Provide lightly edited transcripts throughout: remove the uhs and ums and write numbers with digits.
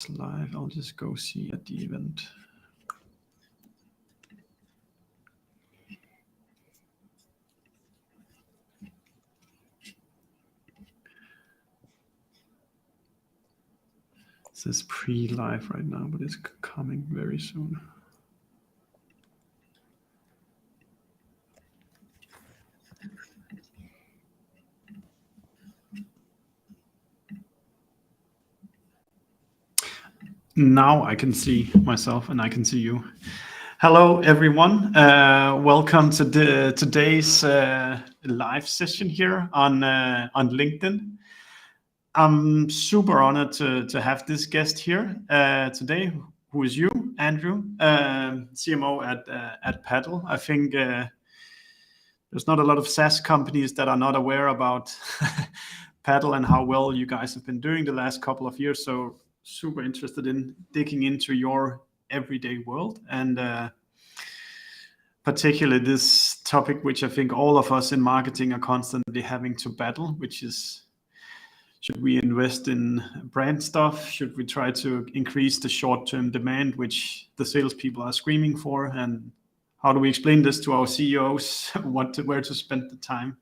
Live. I'll just go see at the event. This is pre-live right now, but it's coming very soon. Now I can see myself and I can see you. Hello, everyone. Welcome to today's live session here on LinkedIn. I'm super honored to have this guest here today. Who is you, Andrew, CMO at Paddle? I think there's not a lot of SaaS companies that are not aware about Paddle and how well you guys have been doing the last couple of years. So super interested in digging into your everyday world and particularly this topic, which I think all of us in marketing are constantly having to battle, which is, should we invest in brand stuff? Should we try to increase the short-term demand, which the salespeople are screaming for? And how do we explain this to our CEOs, where to spend the time?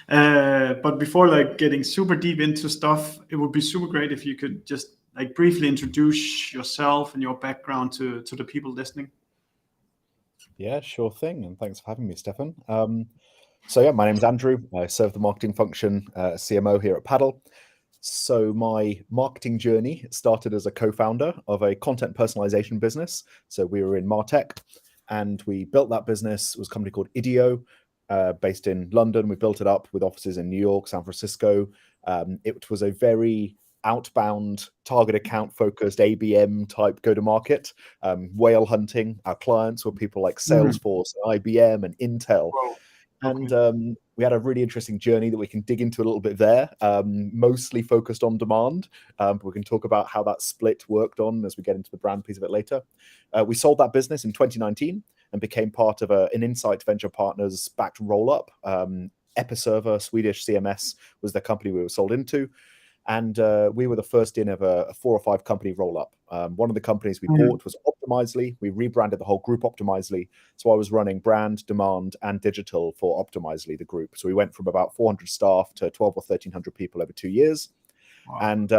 But before getting super deep into stuff, it would be super great if you could just briefly introduce yourself and your background to the people listening. Yeah, sure thing. And thanks for having me, Stefan. So my name's Andrew. I serve the marketing function CMO here at Paddle. So my marketing journey started as a co-founder of a content personalization business. So we were in MarTech and we built that business. It was a company called IDEO, based in London. We built it up with offices in New York, San Francisco. It was a very outbound target account focused ABM type go-to-market, whale hunting. Our clients were people like Salesforce, IBM and Intel. Wow. And we had a really interesting journey that we can dig into a little bit there, mostly focused on demand. But we can talk about how that split worked on as we get into the brand piece of it later. We sold that business in 2019 and became part of an Insight Venture Partners backed roll-up. Episerver, Swedish CMS, was the company we were sold into. And we were the first in of a 4 or 5 company roll-up. One of the companies we bought was Optimizely. We rebranded the whole group Optimizely. So I was running brand, demand, and digital for Optimizely, the group. So we went from about 400 staff to 12 or 1,300 people over 2 years. Wow. And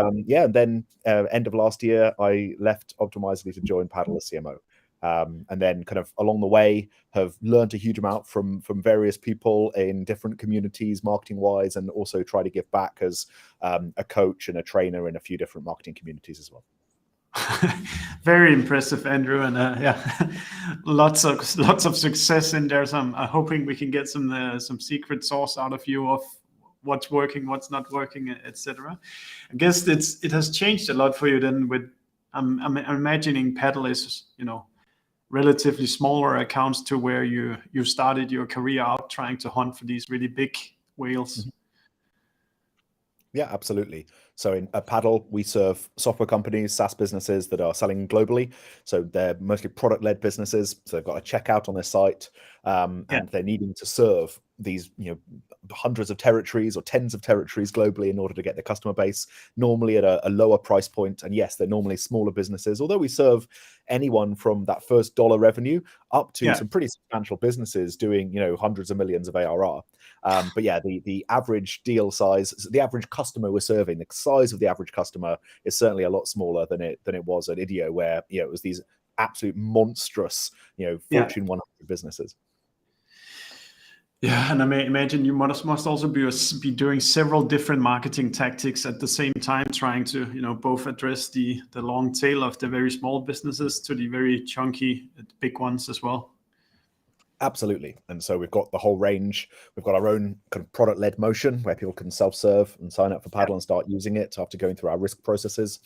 then end of last year, I left Optimizely to join Paddle as CMO. And then kind of along the way have learned a huge amount from various people in different communities, marketing wise, and also try to give back as a coach and a trainer in a few different marketing communities as well. Very impressive, Andrew, and lots of success in there. So I'm hoping we can get some secret sauce out of you of what's working, what's not working, etc. I guess it has changed a lot for you then. With I'm imagining Paddle is relatively smaller accounts to where you started your career out trying to hunt for these really big whales. Mm-hmm. Yeah, absolutely. So at Paddle, we serve software companies, SaaS businesses that are selling globally. So they're mostly product-led businesses. So they've got a checkout on their site, and they're needing to serve these, hundreds of territories or tens of territories globally in order to get their customer base, normally at a lower price point. And yes, they're normally smaller businesses, although we serve anyone from that first dollar revenue up to some pretty substantial businesses doing, hundreds of millions of ARR. But yeah, the average deal size, the average customer we're serving, the size of the average customer is certainly a lot smaller than it was at IDEO, where it was these absolute monstrous, Fortune 100 businesses. Yeah, and I may imagine you must also be doing several different marketing tactics at the same time, trying to both address the long tail of the very small businesses to the very chunky big ones as well. Absolutely. And so we've got the whole range. We've got our own kind of product-led motion where people can self-serve and sign up for Paddle and start using it after going through our risk processes.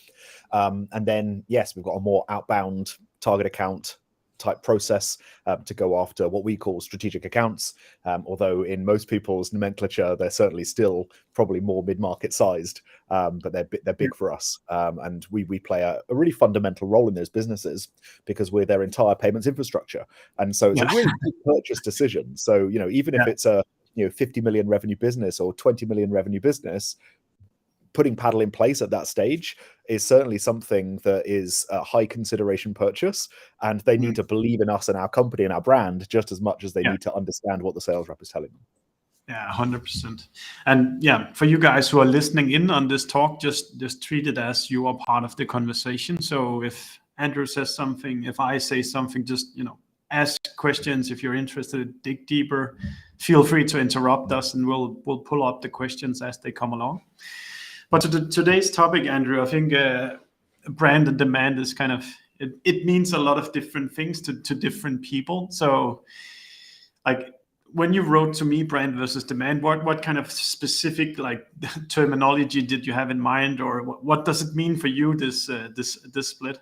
And then, yes, we've got a more outbound target account type process to go after what we call strategic accounts. Although in most people's nomenclature, they're certainly still probably more mid-market sized, but they're big for us. And we play a really fundamental role in those businesses because we're their entire payments infrastructure. And so it's a really big purchase decision. So, even if it's a 50 million revenue business or 20 million revenue business, putting Paddle in place at that stage is certainly something that is a high consideration purchase, and they need to believe in us and our company and our brand just as much as they need to understand what the sales rep is telling them. Yeah, 100%. And yeah, for you guys who are listening in on this talk, just treat it as you are part of the conversation. So if Andrew says something, if I say something, just ask questions. If you're interested, dig deeper. Feel free to interrupt us, and we'll pull up the questions as they come along. But to today's topic, Andrew, I think brand and demand is kind of it means a lot of different things to different people. So, like, when you wrote to me brand versus demand, what kind of specific terminology did you have in mind, or what does it mean for you, this split?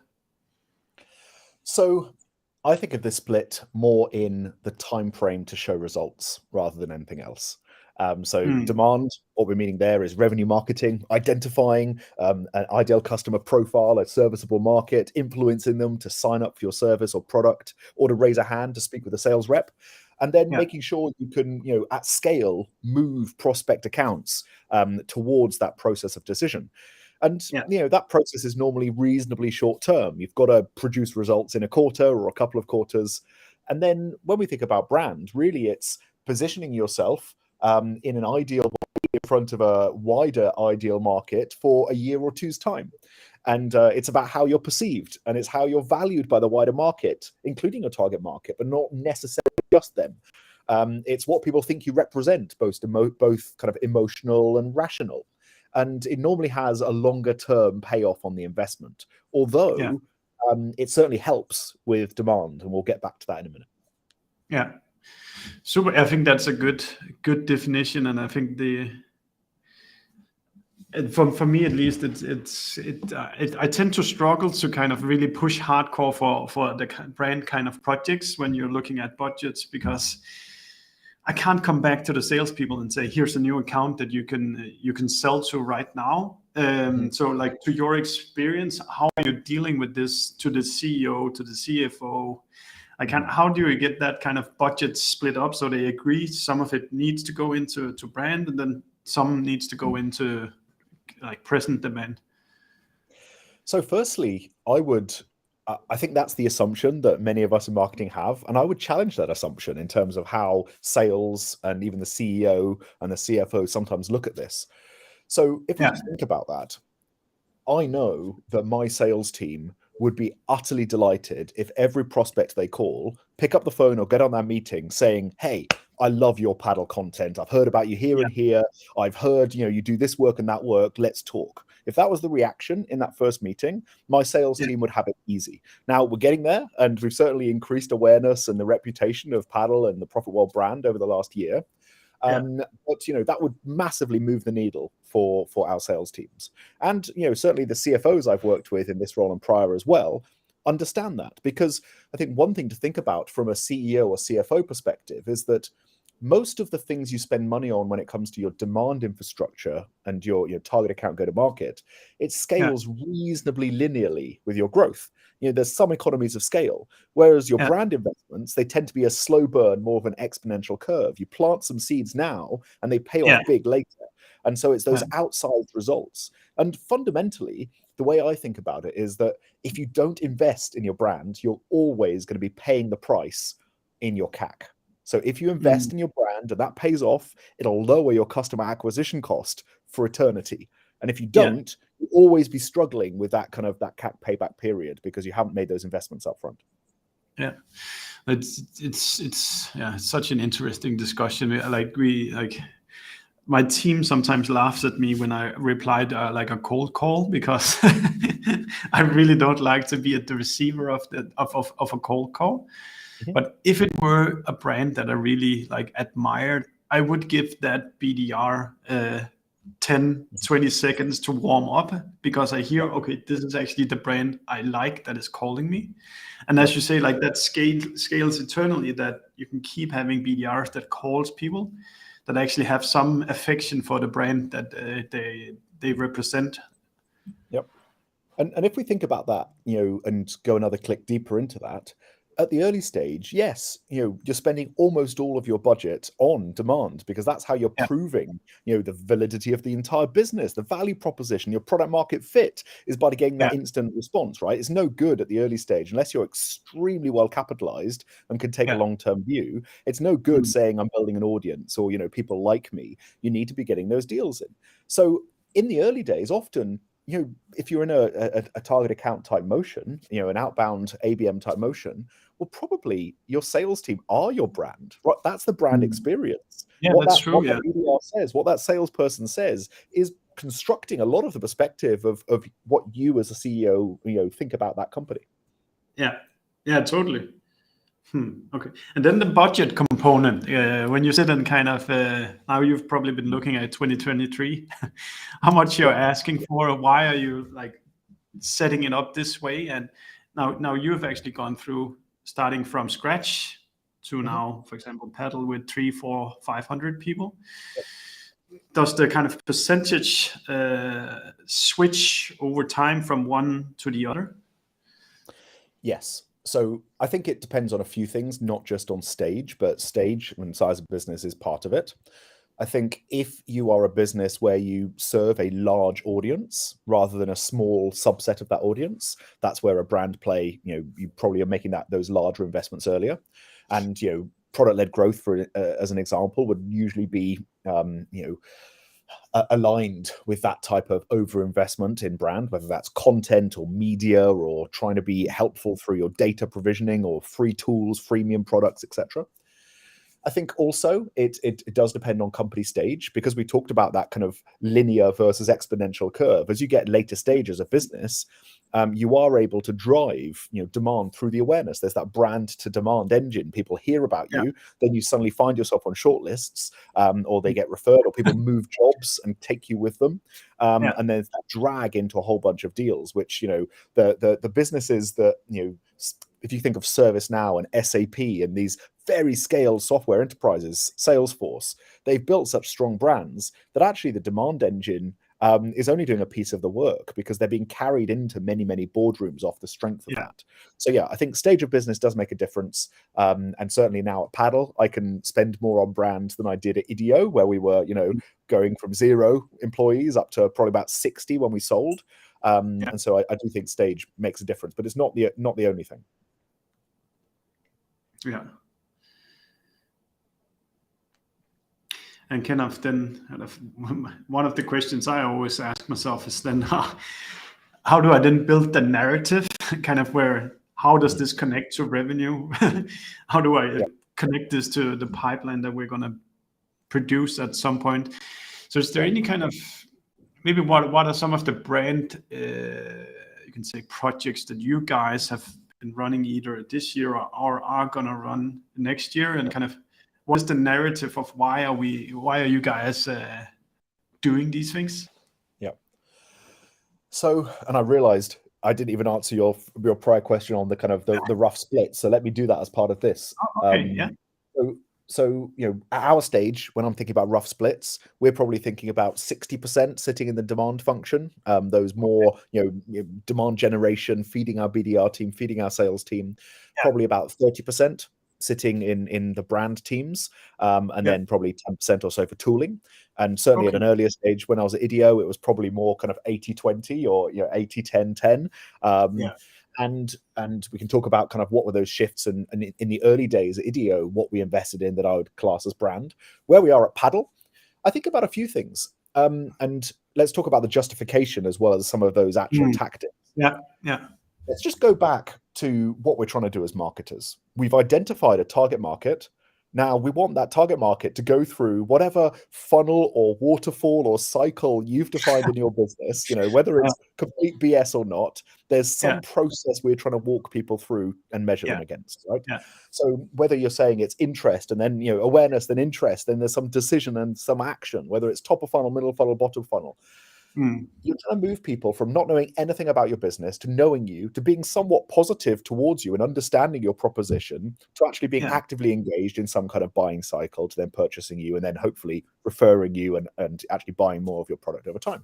So I think of this split more in the time frame to show results rather than anything else. Demand, what we're meaning there is revenue marketing, identifying an ideal customer profile, a serviceable market, influencing them to sign up for your service or product, or to raise a hand to speak with a sales rep. And then making sure you can, at scale, move prospect accounts towards that process of decision. And that process is normally reasonably short term. You've got to produce results in a quarter or a couple of quarters. And then when we think about brand, really it's positioning yourself in an ideal in front of a wider ideal market for a year or two's time. And it's about how you're perceived, and it's how you're valued by the wider market, including your target market, but not necessarily just them. It's what people think you represent, both kind of emotional and rational. And it normally has a longer term payoff on the investment, although it certainly helps with demand, and we'll get back to that in a minute. Yeah, super. I think that's a good definition, and I think for me at least, I tend to struggle to kind of really push hardcore for the brand kind of projects when you're looking at budgets, because I can't come back to the salespeople and say, here's a new account that you can sell to right now. So like, to your experience, how are you dealing with this to the CEO, to the CFO? How do you get that kind of budget split up so they agree some of it needs to go into brand, and then some needs to go into like present demand? So firstly, I think that's the assumption that many of us in marketing have, and I would challenge that assumption in terms of how sales and even the CEO and the CFO sometimes look at this. So if we just think about that, I know that my sales team would be utterly delighted if every prospect they call pick up the phone or get on that meeting saying, hey, I love your Paddle content. I've heard about you here and here. I've heard, you do this work and that work. Let's talk. If that was the reaction in that first meeting, my sales team would have it easy. Now we're getting there, and we've certainly increased awareness and the reputation of Paddle and the Profit World brand over the last year. But that would massively move the needle for our sales teams. And certainly the CFOs I've worked with in this role and prior as well understand that, because I think one thing to think about from a CEO or CFO perspective is that most of the things you spend money on when it comes to your demand infrastructure and your target account go-to-market, it scales reasonably linearly with your growth. There's some economies of scale, whereas your brand investments, they tend to be a slow burn, more of an exponential curve. You plant some seeds now and they pay off big later. And so it's those outsized results. And fundamentally, the way I think about it is that if you don't invest in your brand, you're always going to be paying the price in your CAC. So if you invest in your brand and that pays off, it'll lower your customer acquisition cost for eternity. And if you don't, you'll always be struggling with that kind of that CAC payback period because you haven't made those investments up front. Yeah, it's such an interesting discussion. My team sometimes laughs at me when I replied like a cold call, because I really don't like to be at the receiver of a cold call. But if it were a brand that I really admired, I would give that BDR 10-20 seconds to warm up, because I hear, okay, this is actually the brand I like that is calling me. And as you say, that scales eternally, that you can keep having BDRs that calls people that actually have some affection for the brand that they represent. Yep. And if we think about that, and go another click deeper into that, At the early stage, yes, you're spending almost all of your budget on demand because that's how you're Yeah. proving, the validity of the entire business, the value proposition, your product market fit is by getting that Yeah. instant response, right? It's no good at the early stage unless you're extremely well capitalized and can take a Yeah. long-term view. It's no good saying I'm building an audience or, people like me. You need to be getting those deals in. So in the early days, often, if you're in a target account type motion, an outbound ABM type motion, well, probably your sales team are your brand. Right? That's the brand experience. Yeah, What that's that true. what Yeah. that EDR says, what that salesperson says, is constructing a lot of the perspective of what you as a CEO, think about that company. Yeah. Yeah, totally. Okay. And then the budget component, when you sit and kind of, now you've probably been looking at 2023, how much you're asking for, why are you like setting it up this way? And now you've actually gone through starting from scratch to now, for example, Paddle with 300, 400, 500 people. Does the kind of percentage switch over time from one to the other? Yes. So I think it depends on a few things, not just on stage, but stage and size of business is part of it. I think if you are a business where you serve a large audience rather than a small subset of that audience, that's where a brand play, you probably are making those larger investments earlier. And, product-led growth, as an example, would usually be, aligned with that type of overinvestment in brand, whether that's content or media or trying to be helpful through your data provisioning or free tools, freemium products, etc. I think also it does depend on company stage, because we talked about that kind of linear versus exponential curve. As you get later stages of business, you are able to drive demand through the awareness. There's that brand to demand engine. People hear about you, then you suddenly find yourself on shortlists, or they get referred, or people move jobs and take you with them. And there's that drag into a whole bunch of deals, which the businesses that if you think of ServiceNow and SAP and these very scaled software enterprises, Salesforce, they've built such strong brands that actually the demand engine is only doing a piece of the work because they're being carried into many, many boardrooms off the strength of that. So yeah, I think stage of business does make a difference. And certainly now at Paddle, I can spend more on brand than I did at IDEO, where we were, going from 0 employees up to probably about 60 when we sold. And so I do think stage makes a difference, but it's not the only thing. Yeah. And kind of one of the questions I always ask myself is then how do I then build the narrative kind of how does this connect to revenue? How do I connect this to the pipeline that we're going to produce at some point? So is there any kind of, maybe what are some of the brand, you can say, projects that you guys have been running either this year or are going to run next year, and kind of what is the narrative of why are you guys doing these things? Yeah. So, and I realized I didn't even answer your prior question on the kind of the rough split. So let me do that as part of this. Okay, So, at our stage, when I'm thinking about rough splits, we're probably thinking about 60% sitting in the demand function. Those more, demand generation, feeding our BDR team, feeding our sales team, probably about 30% sitting in the brand teams, and then probably 10% or so for tooling. And certainly at an earlier stage, when I was at IDEO, it was probably more kind of 80-20 or 80-10-10. And we can talk about kind of what were those shifts and in the early days at IDEO, what we invested in that I would class as brand. Where we are at Paddle, I think about a few things. And let's talk about the justification as well as some of those actual tactics. Yeah. Let's just go back to what we're trying to do as marketers. We've identified a target market. Now we want that target market to go through whatever funnel or waterfall or cycle you've defined in your business, whether it's complete BS or not, there's some process we're trying to walk people through and measure them against, right? So whether you're saying it's interest and then, awareness, then interest, then there's some decision and some action, whether it's top of funnel, middle funnel, bottom funnel. You're trying to move people from not knowing anything about your business to knowing you, to being somewhat positive towards you and understanding your proposition, to actually being actively engaged in some kind of buying cycle, to then purchasing you and then hopefully referring you and actually buying more of your product over time.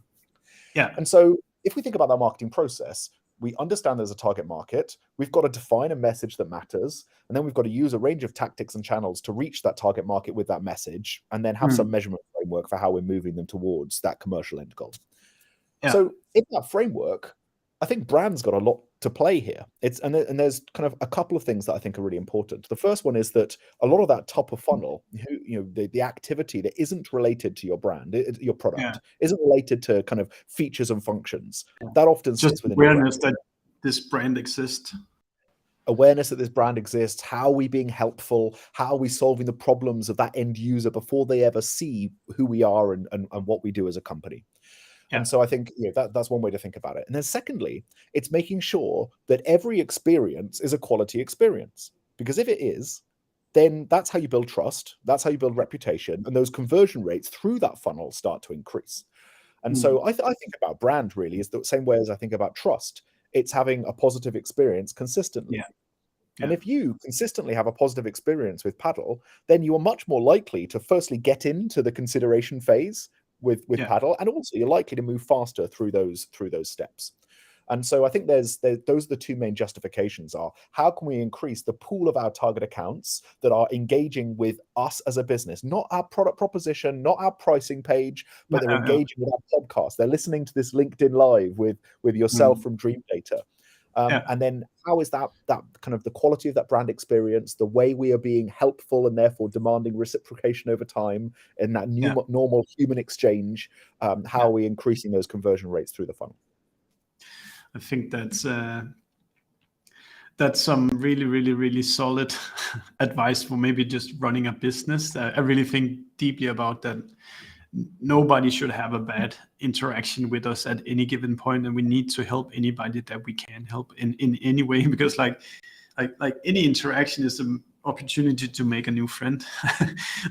And so if we think about that marketing process, we understand there's a target market. We've got to define a message that matters. And then we've got to use a range of tactics and channels to reach that target market with that message, and then have some measurement framework for how we're moving them towards that commercial end goal. Yeah. So in that framework, I think brand's got a lot to play here. And there's kind of a couple of things that I think are really important. The first one is that a lot of that top of funnel, the activity that isn't related to your brand, your product, isn't related to kind of features and functions. That often sits within awareness that this brand exists. Awareness that this brand exists. How are we being helpful? How are we solving the problems of that end user before they ever see who we are and what we do as a company? Yeah. And so I think that's one way to think about it. And then secondly, it's making sure that every experience is a quality experience. Because if it is, then that's how you build trust. That's how you build reputation. And those conversion rates through that funnel start to increase. And so I think about brand really is the same way as I think about trust. It's having a positive experience consistently. And if you consistently have a positive experience with Paddle, then you are much more likely to firstly get into the consideration phase with Paddle, and also you're likely to move faster through those steps. And so I think those are the two main justifications are how can we increase the pool of our target accounts that are engaging with us as a business, not our product proposition, not our pricing page, but they're engaging with our podcast. They're listening to this LinkedIn Live with yourself from Dream Data. And then how is that kind of the quality of that brand experience, the way we are being helpful and therefore demanding reciprocation over time in that normal human exchange, how are we increasing those conversion rates through the funnel? I think that's some really, really, really solid advice for maybe just running a business. I really think deeply about that. Nobody should have a bad interaction with us at any given point, and we need to help anybody that we can help in any way, because like any interaction is an opportunity to make a new friend.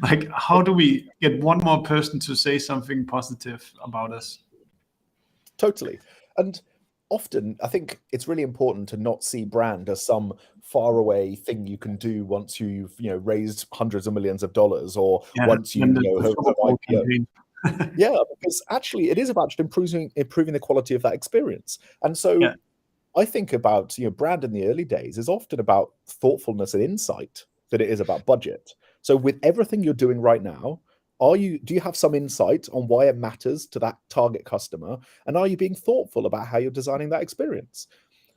Like, how do we get one more person to say something positive about us? Totally. And often I think it's really important to not see brand as some faraway thing you can do once you've raised hundreds of millions of dollars, or once you because actually it is about just improving the quality of that experience. And so I think about brand in the early days is often about thoughtfulness and insight than it is about budget. So with everything you're doing right now, do you have some insight on why it matters to that target customer? And are you being thoughtful about how you're designing that experience?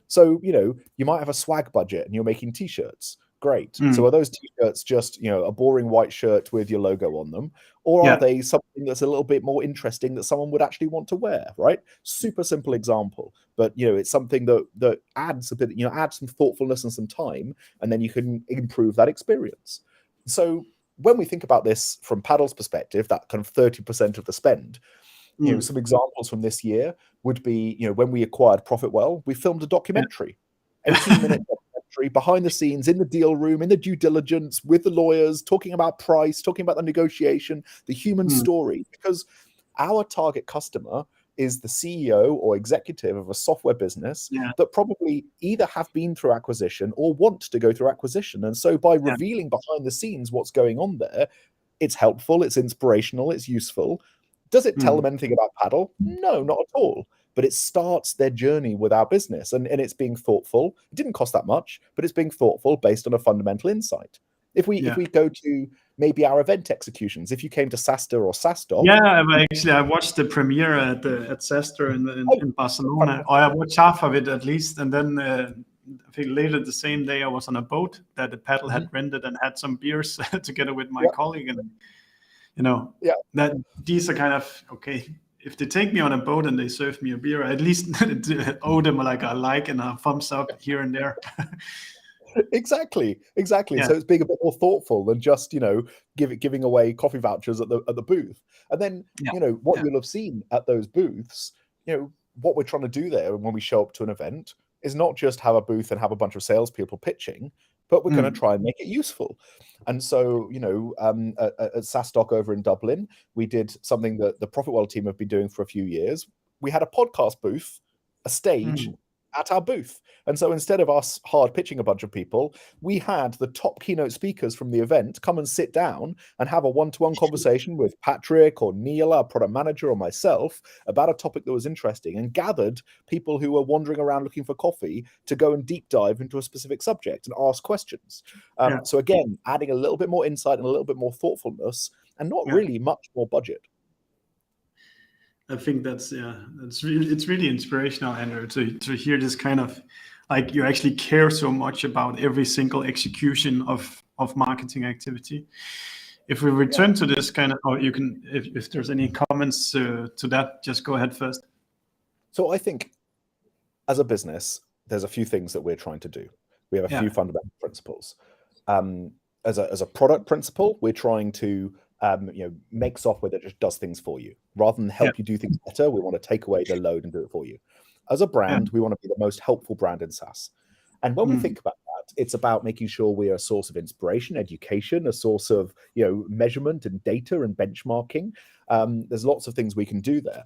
So, you might have a swag budget and you're making t-shirts. Great. So are those t-shirts just, a boring white shirt with your logo on them? Or are they something that's a little bit more interesting that someone would actually want to wear, right? Super simple example. But, it's something that adds a bit, adds some thoughtfulness and some time, and then you can improve that experience. So when we think about this from Paddle's perspective, that kind of 30% of the spend, some examples from this year would be, when we acquired Profitwell, we filmed a documentary, 18-minute documentary behind the scenes in the deal room, in the due diligence with the lawyers, talking about price, talking about the negotiation, the human story, because our target customer is the CEO or executive of a software business that probably either have been through acquisition or want to go through acquisition. And so by revealing behind the scenes what's going on there, it's helpful, it's inspirational, it's useful. Does it tell them anything about Paddle? No, not at all. But it starts their journey with our business, and it's being thoughtful. It didn't cost that much, but it's being thoughtful based on a fundamental insight. If we go to maybe our event executions, if you came to SaaStr or SaaStr. I watched the premiere at SaaStr in Barcelona. Or I watched half of it at least, and then I think later the same day I was on a boat that the Paddle had rented and had some beers together with my colleague, and that these are kind of okay. If they take me on a boat and they serve me a beer, I at least owe them like a like and a thumbs up here and there. Exactly. So it's being a bit more thoughtful than just giving away coffee vouchers at the booth. And then what you'll have seen at those booths, what we're trying to do there when we show up to an event is not just have a booth and have a bunch of salespeople pitching, but we're going to try and make it useful. And so, at SaaStr over in Dublin, we did something that the Profitwell team have been doing for a few years. We had a podcast booth, a stage, at our booth. And so instead of us hard pitching a bunch of people, we had the top keynote speakers from the event come and sit down and have a one-to-one conversation with Patrick or Neil, our product manager, or myself about a topic that was interesting, and gathered people who were wandering around looking for coffee to go and deep dive into a specific subject and ask questions. So again, adding a little bit more insight and a little bit more thoughtfulness, and not really much more budget. I think it's really inspirational, Andrew, to hear this kind of, like, you actually care so much about every single execution of marketing activity. If we return to this kind of, or you can, if there's any comments to that, just go ahead first. So I think as a business, there's a few things that we're trying to do. We have a few fundamental principles. As a product principle, we're trying to make software that just does things for you. Rather than help you do things better, we want to take away the load and do it for you. As a brand, we want to be the most helpful brand in SaaS. And when we think about that, it's about making sure we are a source of inspiration, education, a source of measurement and data and benchmarking. There's lots of things we can do there.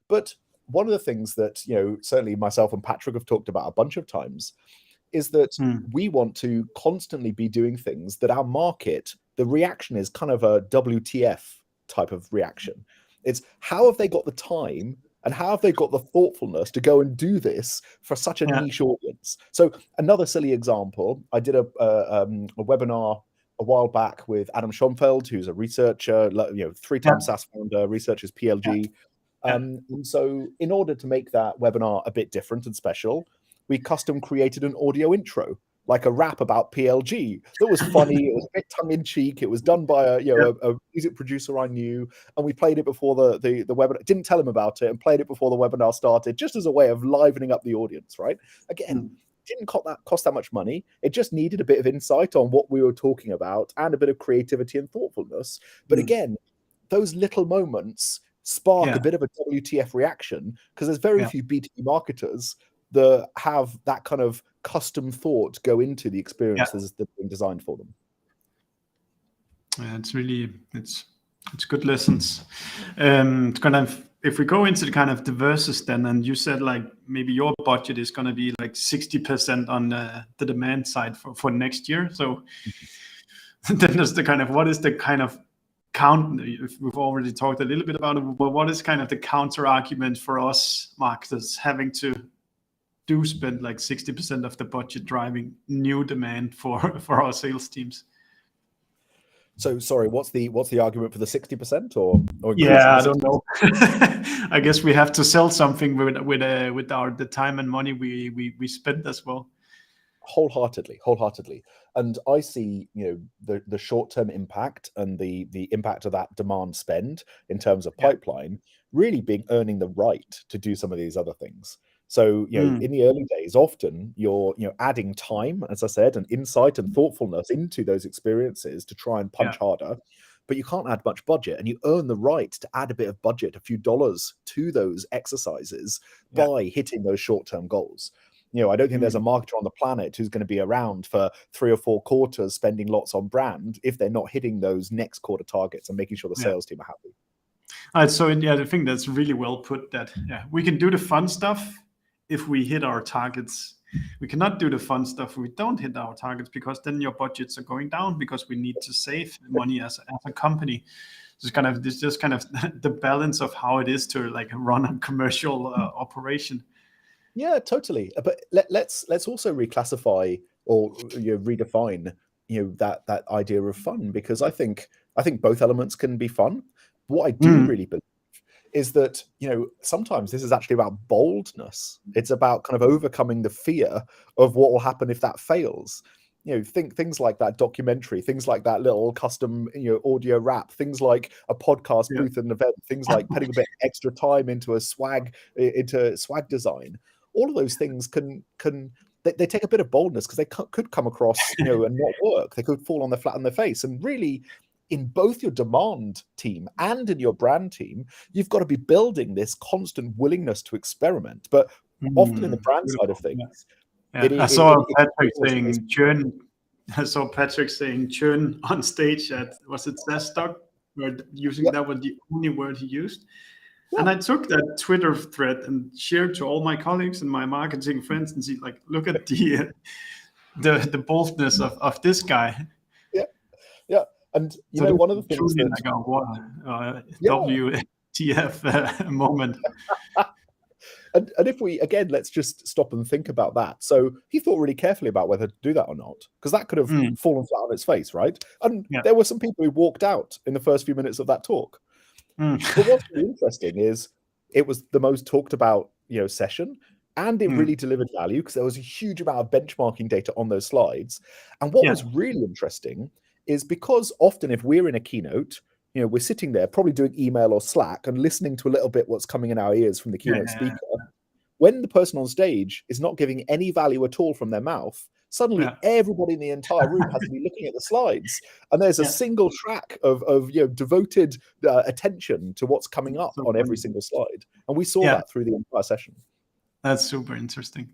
But one of the things that certainly myself and Patrick have talked about a bunch of times is that we want to constantly be doing things that our market, the reaction is kind of a WTF type of reaction. It's how have they got the time and how have they got the thoughtfulness to go and do this for such a niche audience? So another silly example, I did a webinar a while back with Adam Schonfeld, who's a researcher, 3-time SaaS founder, researches PLG. And so in order to make that webinar a bit different and special, we custom created an audio intro, like a rap about PLG that was funny. It was a bit tongue-in-cheek. It was done by a music producer I knew, and we played it before the webinar. Didn't tell him about it, and played it before the webinar started, just as a way of livening up the audience. Right? Again, didn't cost that much money. It just needed a bit of insight on what we were talking about and a bit of creativity and thoughtfulness. But again, those little moments spark a bit of a WTF reaction, because there's very few B2B marketers that have that kind of custom thought go into the experiences that are being designed for them. It's really, it's good lessons. Kind of, if we go into the kind of the versus then, and you said like maybe your budget is going to be like 60% on the demand side for next year. So then there's the kind of, what is the kind of we've already talked a little bit about it, but what is kind of the counter argument for us marketers having to spend like 60% of the budget driving new demand for our sales teams? So sorry, what's the argument for the 60% or I don't know. I guess we have to sell something with the time and money we spend as well. Wholeheartedly. And I see the short-term impact and the impact of that demand spend in terms of pipeline really being earning the right to do some of these other things. So, in the early days, often you're adding time, as I said, and insight and thoughtfulness into those experiences to try and punch harder, but you can't add much budget, and you earn the right to add a bit of budget, a few dollars to those exercises by hitting those short-term goals. I don't think there's a marketer on the planet who's going to be around for 3 or 4 quarters spending lots on brand if they're not hitting those next quarter targets and making sure the sales team are happy. So I think that's really well put, that we can do the fun stuff if we hit our targets. We cannot do the fun stuff if we don't hit our targets, because then your budgets are going down, because we need to save money as a company. It's just kind of the balance of how it is to like run a commercial operation. Yeah, totally. But let's also reclassify or redefine that idea of fun, because I think both elements can be fun. What I do really believe is that sometimes this is actually about boldness. It's about kind of overcoming the fear of what will happen if that fails. Think things like that documentary, things like that little custom audio rap, things like a podcast booth at an event, things like putting a bit extra time into swag design. All of those things they take a bit of boldness, because they could come across and not work. They could fall flat on their face. And really, in both your demand team and in your brand team, you've got to be building this constant willingness to experiment. But often in the brand side of things, I saw Patrick saying churn on stage at, was it SaaStock, where that was the only word he used. And I took that Twitter thread and shared to all my colleagues and my marketing friends and see, like, look at the boldness of this guy. Yeah, yeah. And So one of the things truly that like a what yeah. WTF moment. And if we, again, let's just stop and think about that. So he thought really carefully about whether to do that or not, because that could have fallen flat on its face, right? And there were some people who walked out in the first few minutes of that talk. But what's really interesting is it was the most talked about, session, and it really delivered value because there was a huge amount of benchmarking data on those slides. And what was really interesting is because often if we're in a keynote, we're sitting there probably doing email or Slack and listening to a little bit what's coming in our ears from the keynote speaker. When the person on stage is not giving any value at all from their mouth, suddenly everybody in the entire room has to be looking at the slides, and there's a single track of devoted attention to what's coming up on every single slide. And we saw that through the entire session. That's super interesting.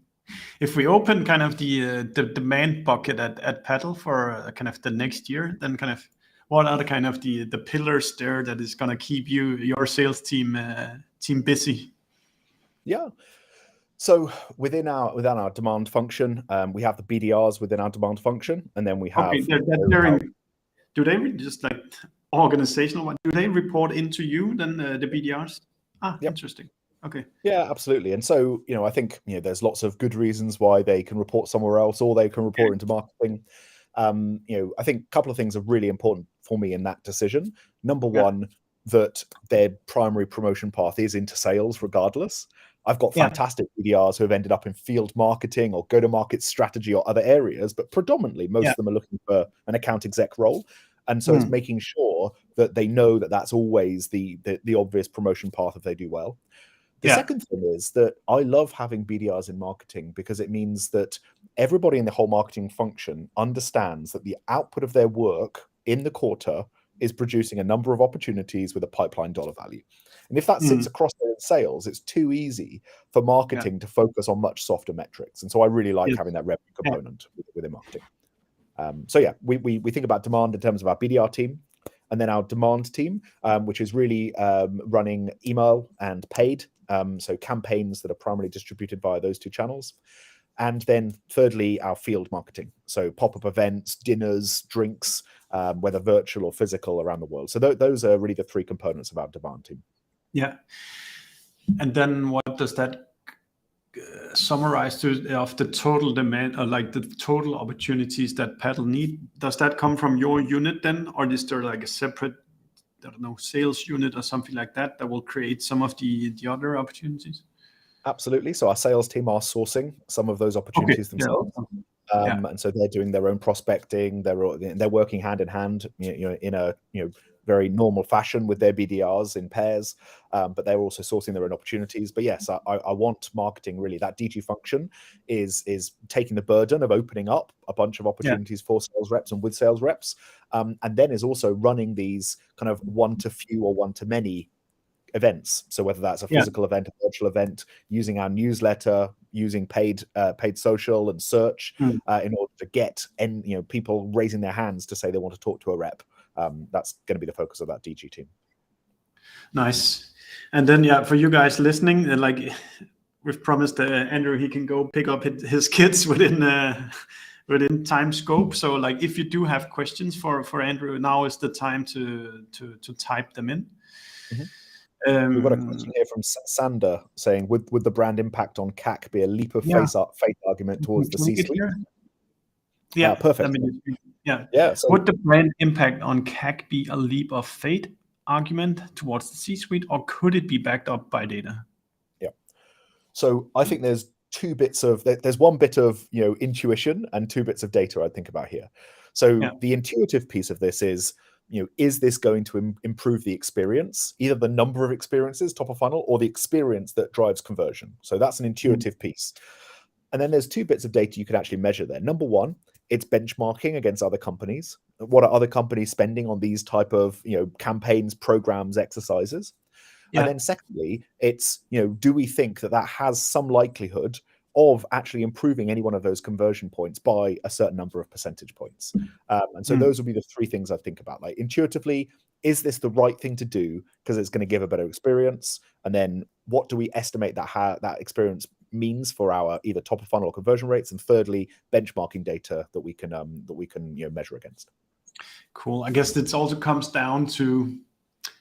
If we open kind of the demand bucket at Paddle for kind of the next year, then kind of what are the kind of the pillars there that is going to keep your sales team busy? Yeah. So within our demand function, we have the BDRs within our demand function, and then we have. Okay, do they just like organizational? Do they report into you then the BDRs? Interesting. Okay. Yeah, absolutely. And so, I think, there's lots of good reasons why they can report somewhere else or they can report into marketing. I think a couple of things are really important for me in that decision. Number one, that their primary promotion path is into sales regardless. I've got fantastic BDRs who have ended up in field marketing or go-to-market strategy or other areas, but predominantly most of them are looking for an account exec role. And so it's making sure that they know that that's always the obvious promotion path if they do well. The second thing is that I love having BDRs in marketing because it means that everybody in the whole marketing function understands that the output of their work in the quarter is producing a number of opportunities with a pipeline dollar value. And if that sits across their sales, it's too easy for marketing to focus on much softer metrics. And so I really like having that revenue component within marketing. We think about demand in terms of our BDR team, and then our demand team, which is really running email and paid, so campaigns that are primarily distributed via those two channels. And then thirdly, our field marketing, so pop-up events, dinners, drinks, whether virtual or physical around the world. So those are really the three components of our demand team. Yeah. And then what does that summarize of the total demand, or like the total opportunities that Paddle need? Does that come from your unit then, or is there like a separate, I don't know, sales unit or something like that will create some of the other opportunities? Absolutely. So our sales team are sourcing some of those opportunities themselves. And so they're doing their own prospecting. They're working hand in hand, in a very normal fashion with their BDRs in pairs, but they're also sourcing their own opportunities. But yes, I want marketing, really, that DG function is taking the burden of opening up a bunch of opportunities for sales reps and with sales reps, and then is also running these kind of one to few or one to many events. So whether that's a physical event, a virtual event, using our newsletter, using paid social and search in order to get people raising their hands to say they want to talk to a rep. That's going to be the focus of that DG team. Nice. And then for you guys listening, like we've promised Andrew, he can go pick up his kids within time scope. So like if you do have questions for Andrew, now is the time to type them in. We've got a question here from Sander saying, would the brand impact on CAC be a leap of faith argument towards the C-suite? Yeah, perfect. So would the brand impact on CAC be a leap of faith argument towards the C-suite, or could it be backed up by data? Yeah. So I think there's one bit of intuition and two bits of data I'd think about here. So the intuitive piece of this is, is this going to improve the experience, either the number of experiences top of funnel or the experience that drives conversion? So that's an intuitive piece. And then there's two bits of data you can actually measure there. Number one, it's benchmarking against other companies. What are other companies spending on these type of campaigns, programs, exercises? And then secondly, it's do we think that has some likelihood of actually improving any one of those conversion points by a certain number of percentage points. And so those would be the three things I think about. Like intuitively, is this the right thing to do because it's going to give a better experience? And then what do we estimate that experience means for our either top of funnel or conversion rates? And thirdly, benchmarking data that we can measure against. Cool. I guess it also comes down to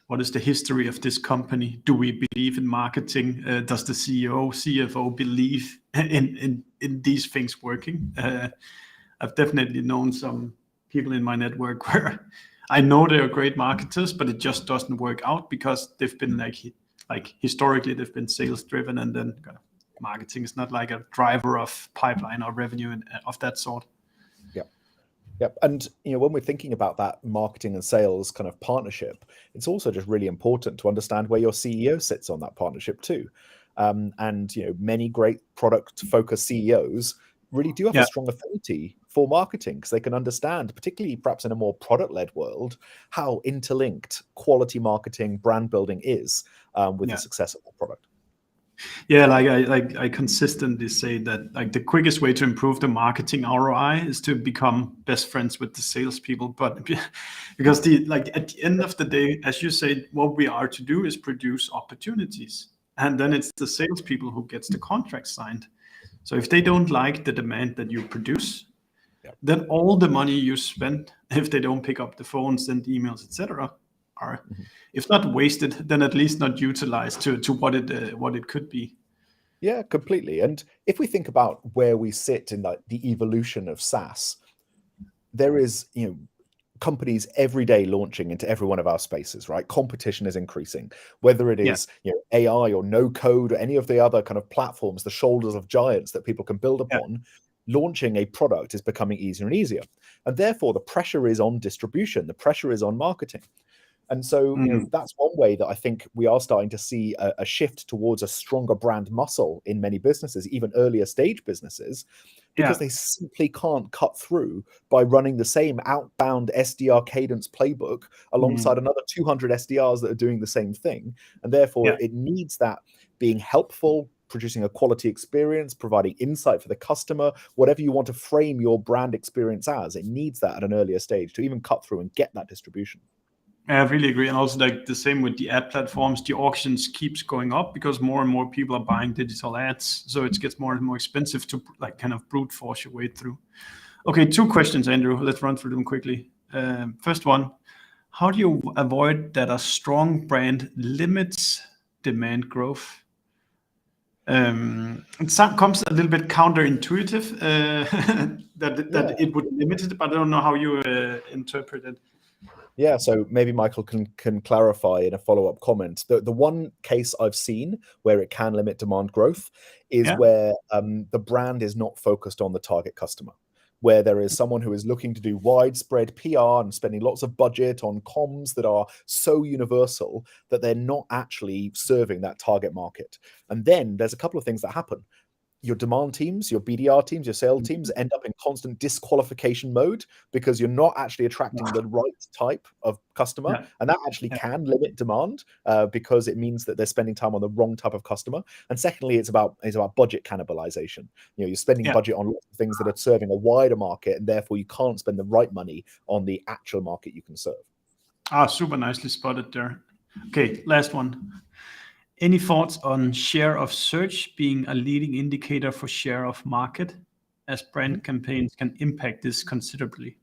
what is the history of this company? Do we believe in marketing? Does the CEO, CFO believe in these things working? I've definitely known some people in my network where I know they're great marketers, but it just doesn't work out because they've been like historically they've been sales driven, and then marketing is not like a driver of pipeline or revenue and of that sort. Yep. And when we're thinking about that marketing and sales kind of partnership, it's also just really important to understand where your CEO sits on that partnership too. And many great product-focused CEOs really do have a strong affinity for marketing because they can understand, particularly perhaps in a more product-led world, how interlinked quality marketing, brand building is with the success of the product. Yeah, like I consistently say that like the quickest way to improve the marketing ROI is to become best friends with the salespeople. But because at the end of the day, as you say, what we are to do is produce opportunities, and then it's the salespeople who gets the contract signed. So if they don't like the demand that you produce, then all the money you spend, if they don't pick up the phone, send emails, etc., are, if not wasted, then at least not utilized to what it could be. Yeah, completely. And if we think about where we sit in the evolution of SaaS, there is companies every day launching into every one of our spaces, right? Competition is increasing, whether it is AI or no code or any of the other kind of platforms, the shoulders of giants that people can build upon. Launching a product is becoming easier and easier, and therefore the pressure is on distribution, the pressure is on marketing. And so that's one way that I think we are starting to see a shift towards a stronger brand muscle in many businesses, even earlier stage businesses, because they simply can't cut through by running the same outbound SDR cadence playbook alongside another 200 SDRs that are doing the same thing. And therefore it needs that being helpful, producing a quality experience, providing insight for the customer, whatever you want to frame your brand experience as, it needs that at an earlier stage to even cut through and get that distribution. I really agree. And also like the same with the ad platforms, the auctions keeps going up because more and more people are buying digital ads. So it gets more and more expensive to like kind of brute force your way through. Okay, 2 questions, Andrew. Let's run through them quickly. First one, how do you avoid that a strong brand limits demand growth? It comes a little bit counterintuitive that it would limit it, but I don't know how you interpret it. Yeah, so maybe Michael can clarify in a follow-up comment. The one case I've seen where it can limit demand growth is where the brand is not focused on the target customer, where there is someone who is looking to do widespread PR and spending lots of budget on comms that are so universal that they're not actually serving that target market. And then there's a couple of things that happen. Your demand teams, your BDR teams, your sales teams end up in constant disqualification mode because you're not actually attracting the right type of customer. And that actually can limit demand because it means that they're spending time on the wrong type of customer. And secondly, it's about budget cannibalization. You're spending budget on lots of things that are serving a wider market, and therefore you can't spend the right money on the actual market you can serve. Super nicely spotted there. Okay, last one. Any thoughts on share of search being a leading indicator for share of market, as brand campaigns can impact this considerably?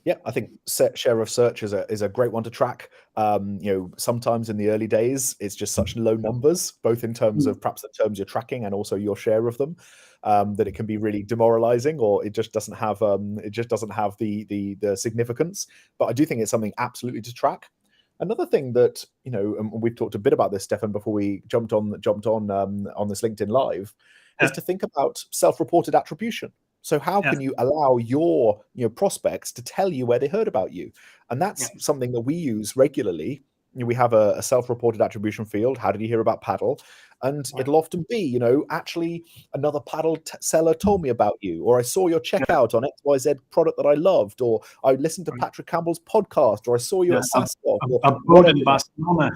Yeah, I think share of search is a great one to track. Sometimes in the early days, it's just such low numbers, both in terms of perhaps the terms you're tracking and also your share of them, that it can be really demoralizing, or it just doesn't have the significance. But I do think it's something absolutely to track. Another thing that and we've talked a bit about this, Stefan, before we jumped on this LinkedIn Live, is to think about self-reported attribution. So how can you allow your prospects to tell you where they heard about you? And that's something that we use regularly. We have a self-reported attribution field. How did you hear about Paddle? And it'll often be, actually another Paddle seller told me about you, or I saw your checkout on XYZ product that I loved, or I listened to Patrick Campbell's podcast, or I saw you at SaaStock. A boat in Barcelona.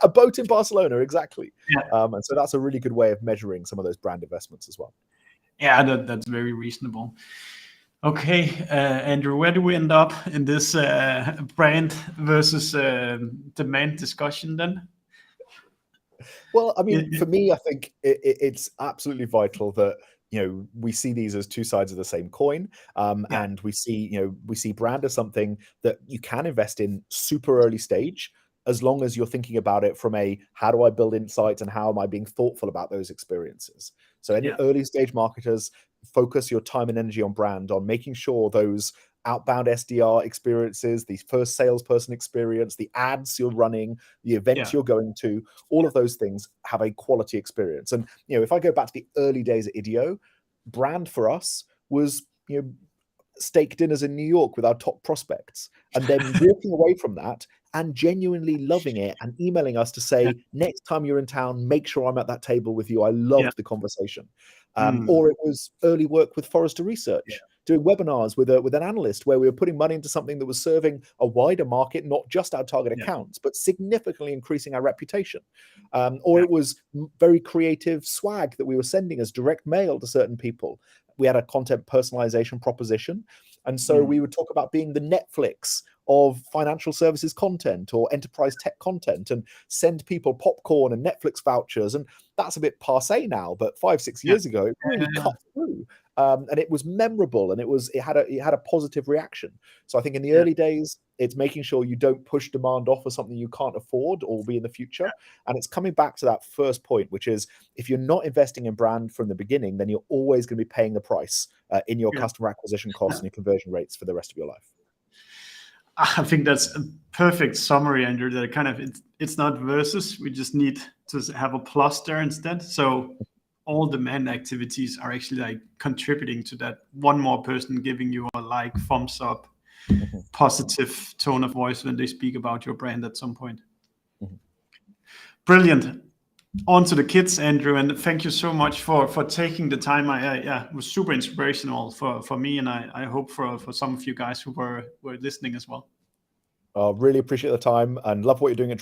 A boat in Barcelona, exactly. Yeah. And so that's a really good way of measuring some of those brand investments as well. Yeah, that's very reasonable. Okay, Andrew, where do we end up in this brand versus demand discussion then? Well, I mean, for me, I think it's absolutely vital that we see these as two sides of the same coin, and we see brand as something that you can invest in super early stage, as long as you're thinking about it from a how do I build insights and how am I being thoughtful about those experiences. So any early stage marketers, focus your time and energy on brand, on making sure those outbound SDR experiences, the first salesperson experience, the ads you're running, the events you're going to, all of those things have a quality experience. And if I go back to the early days at IDEO, brand for us was steak dinners in New York with our top prospects, and then walking away from that and genuinely loving it and emailing us to say, next time you're in town, make sure I'm at that table with you. I loved the conversation. Or it was early work with Forrester Research, doing webinars with an analyst where we were putting money into something that was serving a wider market, not just our target accounts, but significantly increasing our reputation. Or it was very creative swag that we were sending as direct mail to certain people. We had a content personalization proposition. And so we would talk about being the Netflix of financial services content or enterprise tech content, and send people popcorn and Netflix vouchers. And that's a bit passé now, but 5-6 years ago, it really cut through. And it was memorable, and it had a positive reaction. So I think in the early days, it's making sure you don't push demand off of something you can't afford or be in the future. And it's coming back to that first point, which is if you're not investing in brand from the beginning, then you're always going to be paying the price in your customer acquisition costs and your conversion rates for the rest of your life. I think that's a perfect summary, Andrew. That kind of it's not versus. We just need to have a plus there instead. So all demand activities are actually like contributing to that. One more person giving you a like, thumbs up, positive tone of voice when they speak about your brand at some point. Brilliant. On to the kids, Andrew, and thank you so much for taking the time. It was super inspirational for me, and I hope for some of you guys who were listening as well. Really appreciate the time and love what you're doing at